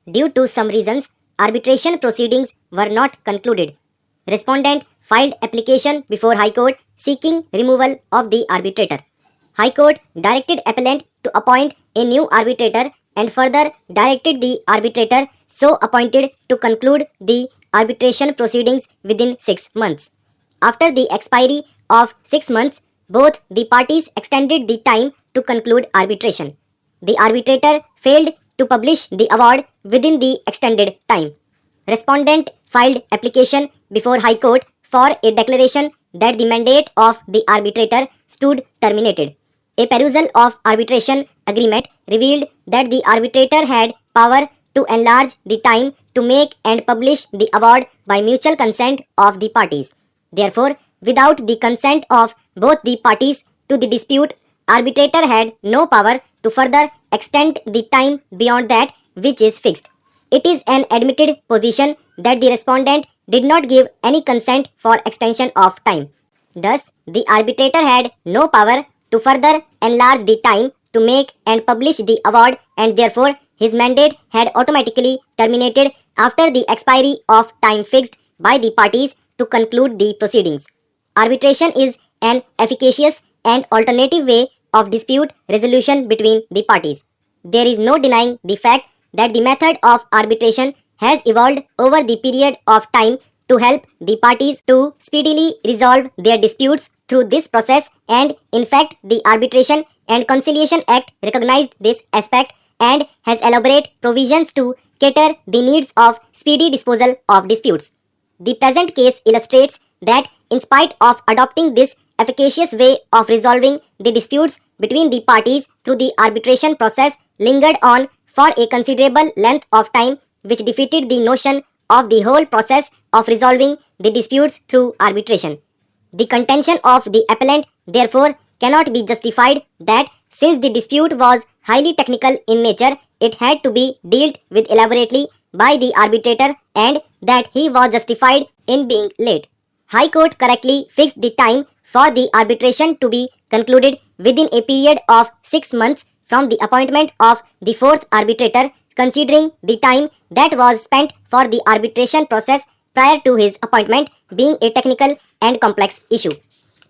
Due to some reasons, arbitration proceedings were not concluded. Respondent filed application before High Court seeking removal of the arbitrator. High Court directed appellant to appoint a new arbitrator and further directed the arbitrator so appointed to conclude the arbitration proceedings within 6 months. After the expiry of 6 months, both the parties extended the time to conclude arbitration. The arbitrator failed to publish the award within the extended time. Respondent filed application before High Court for a declaration that the mandate of the arbitrator stood terminated. A perusal of arbitration agreement revealed that the arbitrator had power to enlarge the time to make and publish the award by mutual consent of the parties. Therefore, without the consent of both the parties to the dispute, arbitrator had no power to further extend the time beyond that which is fixed. It is an admitted position that the respondent did not give any consent for extension of time. Thus, the arbitrator had no power to further enlarge the time to make and publish the award, and therefore his mandate had automatically terminated after the expiry of time fixed by the parties to conclude the proceedings. Arbitration is an efficacious and alternative way of dispute resolution between the parties. There is no denying the fact that the method of arbitration has evolved over the period of time to help the parties to speedily resolve their disputes through this process, and in fact the Arbitration and Conciliation Act recognized this aspect and has elaborate provisions to cater the needs of speedy disposal of disputes. The present case illustrates that in spite of adopting this efficacious way of resolving the disputes between the parties through the arbitration process lingered on for a considerable length of time, which defeated the notion of the whole process of resolving the disputes through arbitration. The contention of the appellant therefore cannot be justified that since the dispute was highly technical in nature, it had to be dealt with elaborately by the arbitrator and that he was justified in being late. High Court correctly fixed the time for the arbitration to be concluded within a period of 6 months from the appointment of the fourth arbitrator, considering the time that was spent for the arbitration process prior to his appointment being a technical and complex issue.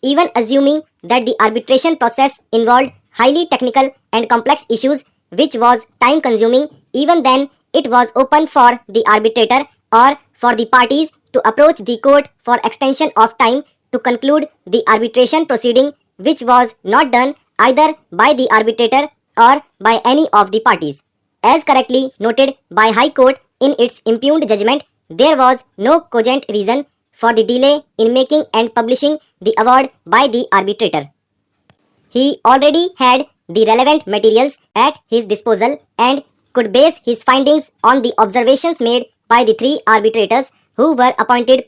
Even assuming that the arbitration process involved highly technical and complex issues which was time consuming, even then it was open for the arbitrator or for the parties to approach the court for extension of time to conclude the arbitration proceeding, which was not done either by the arbitrator or by any of the parties. As correctly noted by High Court in its impugned judgment, there was no cogent reason for the delay in making and publishing the award by the arbitrator. He already had the relevant materials at his disposal and could base his findings on the observations made by the 3 arbitrators who were appointed